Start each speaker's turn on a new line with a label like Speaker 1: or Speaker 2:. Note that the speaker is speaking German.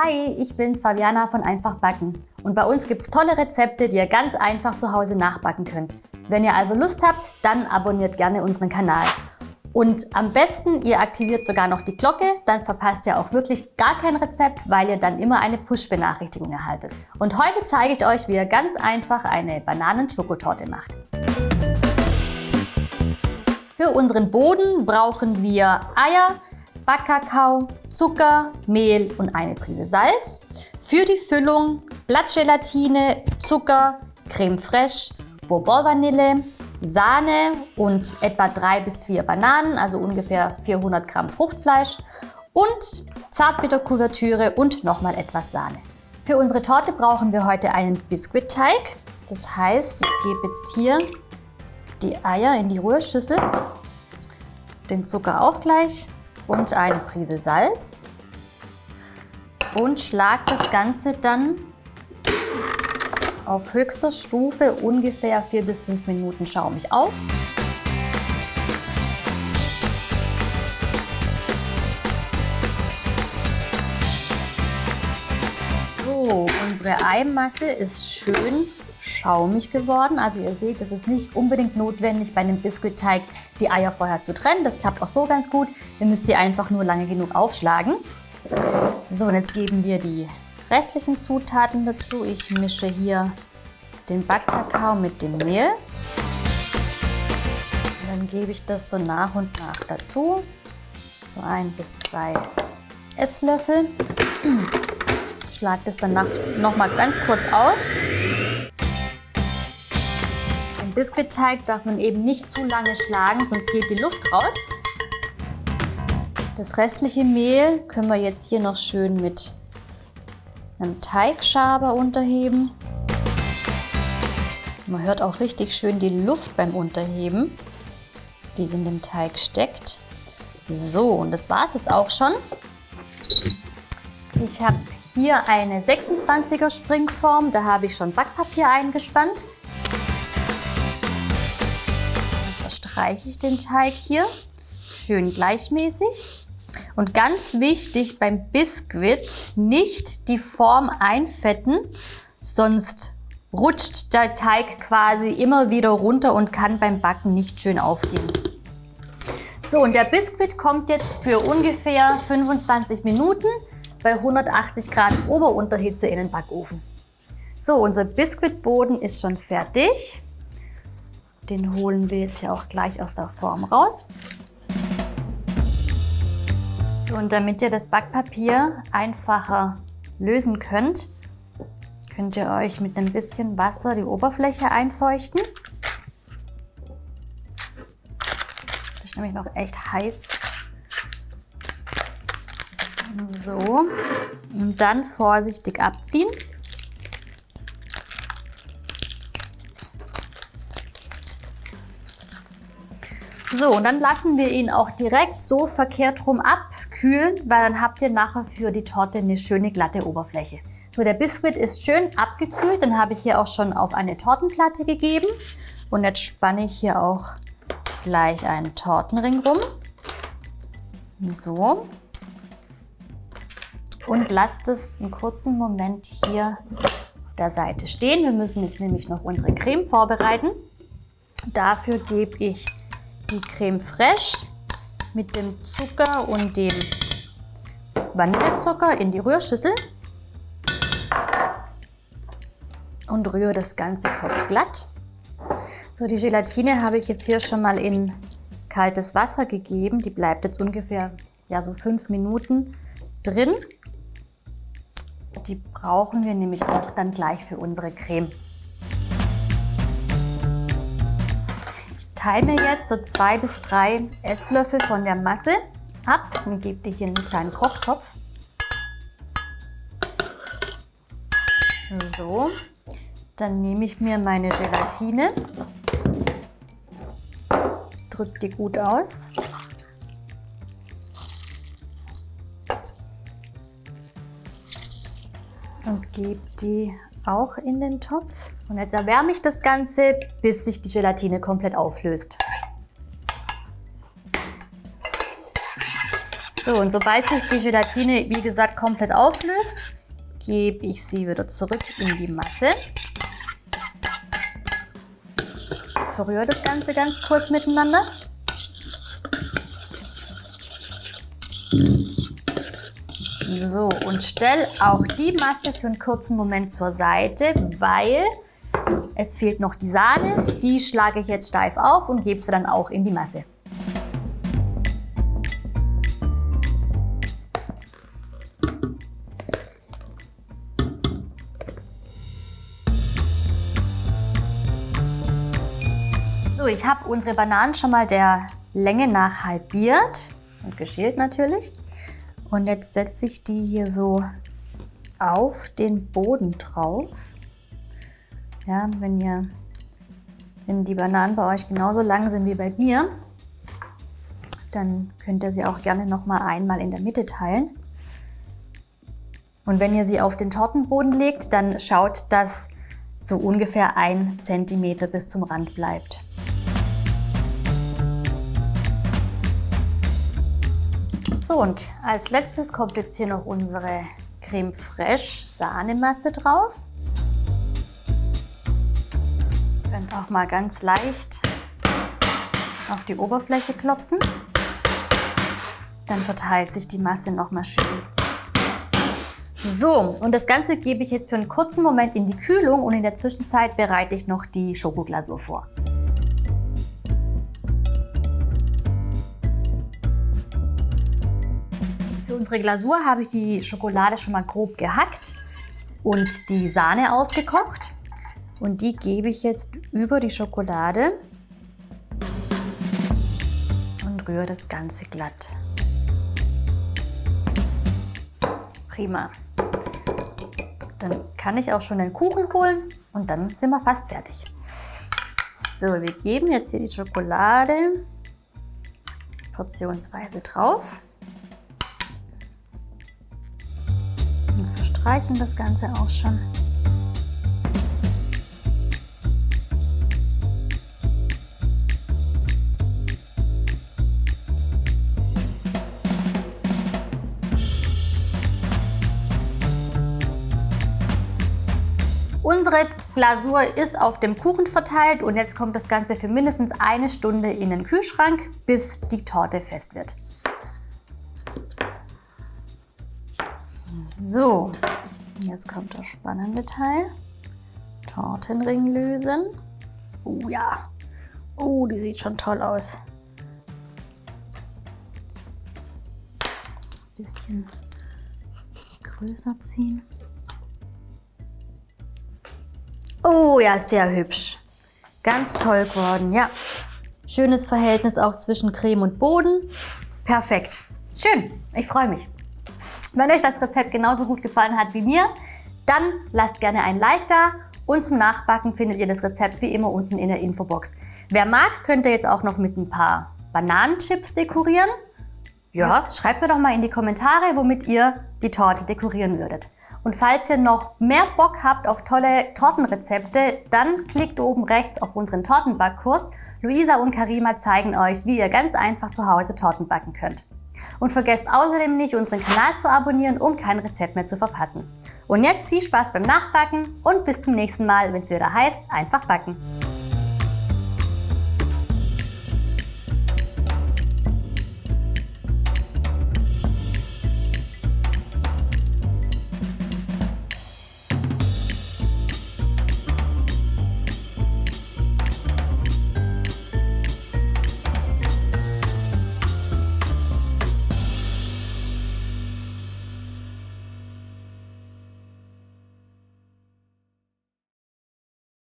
Speaker 1: Hi, ich bin's Fabiana von Einfach Backen und bei uns gibt's tolle Rezepte, die ihr ganz einfach zu Hause nachbacken könnt. Wenn ihr also Lust habt, dann abonniert gerne unseren Kanal. Und am besten, ihr aktiviert sogar noch die Glocke, dann verpasst ihr auch wirklich gar kein Rezept, weil ihr dann immer eine Push-Benachrichtigung erhaltet. Und heute zeige ich euch, wie ihr ganz einfach eine Bananen-Schokotorte macht. Für unseren Boden brauchen wir Eier, Backkakao, Zucker, Mehl und eine Prise Salz. Für die Füllung Blattgelatine, Zucker, Creme fraiche, Bourbon-Vanille, Sahne und etwa 3 bis 4 Bananen, also ungefähr 400 Gramm Fruchtfleisch und Zartbitterkuvertüre und nochmal etwas Sahne. Für unsere Torte brauchen wir heute einen Biskuitteig. Das heißt, ich gebe jetzt hier die Eier in die Rührschüssel, den Zucker auch gleich und eine Prise Salz und schlage das Ganze dann auf höchster Stufe ungefähr 4 bis 5 Minuten schaumig auf. So, unsere Eimasse ist schön schaumig geworden. Also ihr seht, es ist nicht unbedingt notwendig, bei einem Biskuitteig die Eier vorher zu trennen. Das klappt auch so ganz gut. Ihr müsst sie einfach nur lange genug aufschlagen. So, und jetzt geben wir die restlichen Zutaten dazu. Ich mische hier den Backkakao mit dem Mehl. Und dann gebe ich das so nach und nach dazu. So 1 bis 2 Esslöffel. Schlage das dann noch mal ganz kurz auf. Den Biskuitteig darf man eben nicht zu lange schlagen, sonst geht die Luft raus. Das restliche Mehl können wir jetzt hier noch schön mit einem Teigschaber unterheben. Man hört auch richtig schön die Luft beim Unterheben, die in dem Teig steckt. So, und das war es jetzt auch schon. Ich habe hier eine 26er Springform, da habe ich schon Backpapier eingespannt. Dann verstreiche ich den Teig hier schön gleichmäßig. Und ganz wichtig beim Biskuit, nicht die Form einfetten, sonst rutscht der Teig quasi immer wieder runter und kann beim Backen nicht schön aufgehen. So, und der Biskuit kommt jetzt für ungefähr 25 Minuten bei 180 Grad Ober-Unterhitze in den Backofen. So, unser Biskuitboden ist schon fertig. Den holen wir jetzt hier auch gleich aus der Form raus. So, und damit ihr das Backpapier einfacher lösen könnt, könnt ihr euch mit ein bisschen Wasser die Oberfläche einfeuchten. Das ist nämlich noch echt heiß. So, und dann vorsichtig abziehen. So, und dann lassen wir ihn auch direkt so verkehrt rum abkühlen, weil dann habt ihr nachher für die Torte eine schöne glatte Oberfläche. So, der Biskuit ist schön abgekühlt, den habe ich hier auch schon auf eine Tortenplatte gegeben. Und jetzt spanne ich hier auch gleich einen Tortenring rum. So. Und lasst es einen kurzen Moment hier auf der Seite stehen. Wir müssen jetzt nämlich noch unsere Creme vorbereiten. Dafür gebe ich die Creme fraiche mit dem Zucker und dem Vanillezucker in die Rührschüssel und rühre das Ganze kurz glatt. So, die Gelatine habe ich jetzt hier schon mal in kaltes Wasser gegeben. Die bleibt jetzt ungefähr so 5 Minuten drin. Die brauchen wir nämlich auch dann gleich für unsere Creme. Ich teile mir jetzt so 2 bis 3 Esslöffel von der Masse ab und gebe die hier in einen kleinen Kochtopf. So, dann nehme ich mir meine Gelatine, drücke die gut aus. Und gebe die auch in den Topf. Und jetzt erwärme ich das Ganze, bis sich die Gelatine komplett auflöst. So, und sobald sich die Gelatine, wie gesagt, komplett auflöst, gebe ich sie wieder zurück in die Masse. Verrühre das Ganze ganz kurz miteinander. So, und stell auch die Masse für einen kurzen Moment zur Seite, weil es fehlt noch die Sahne. Die schlage ich jetzt steif auf und gebe sie dann auch in die Masse. So, ich habe unsere Bananen schon mal der Länge nach halbiert und geschält natürlich. Und jetzt setze ich die hier so auf den Boden drauf. Ja, wenn die Bananen bei euch genauso lang sind wie bei mir, dann könnt ihr sie auch gerne noch mal einmal in der Mitte teilen. Und wenn ihr sie auf den Tortenboden legt, dann schaut, dass so ungefähr 1 Zentimeter bis zum Rand bleibt. So, und als letztes kommt jetzt hier noch unsere Creme Fraiche Sahnemasse drauf. Ihr könnt auch mal ganz leicht auf die Oberfläche klopfen. Dann verteilt sich die Masse nochmal schön. So, und das Ganze gebe ich jetzt für einen kurzen Moment in die Kühlung und in der Zwischenzeit bereite ich noch die Schokoglasur vor. Für unsere Glasur habe ich die Schokolade schon mal grob gehackt und die Sahne aufgekocht. Und die gebe ich jetzt über die Schokolade und rühre das Ganze glatt. Prima. Dann kann ich auch schon den Kuchen holen und dann sind wir fast fertig. So, wir geben jetzt hier die Schokolade portionsweise drauf. Und verstreichen das Ganze auch schon. Unsere Glasur ist auf dem Kuchen verteilt und jetzt kommt das Ganze für mindestens 1 Stunde in den Kühlschrank, bis die Torte fest wird. So, jetzt kommt das spannende Teil. Tortenring lösen. Oh ja, oh, die sieht schon toll aus. Ein bisschen größer ziehen. Oh ja, sehr hübsch. Ganz toll geworden, ja. Schönes Verhältnis auch zwischen Creme und Boden. Perfekt. Schön, ich freue mich. Wenn euch das Rezept genauso gut gefallen hat wie mir, dann lasst gerne ein Like da und zum Nachbacken findet ihr das Rezept wie immer unten in der Infobox. Wer mag, könnt ihr jetzt auch noch mit ein paar Bananenchips dekorieren. Ja, schreibt mir doch mal in die Kommentare, womit ihr die Torte dekorieren würdet. Und falls ihr noch mehr Bock habt auf tolle Tortenrezepte, dann klickt oben rechts auf unseren Tortenbackkurs. Luisa und Karima zeigen euch, wie ihr ganz einfach zu Hause Torten backen könnt. Und vergesst außerdem nicht, unseren Kanal zu abonnieren, um kein Rezept mehr zu verpassen. Und jetzt viel Spaß beim Nachbacken und bis zum nächsten Mal, wenn es wieder heißt, einfach backen.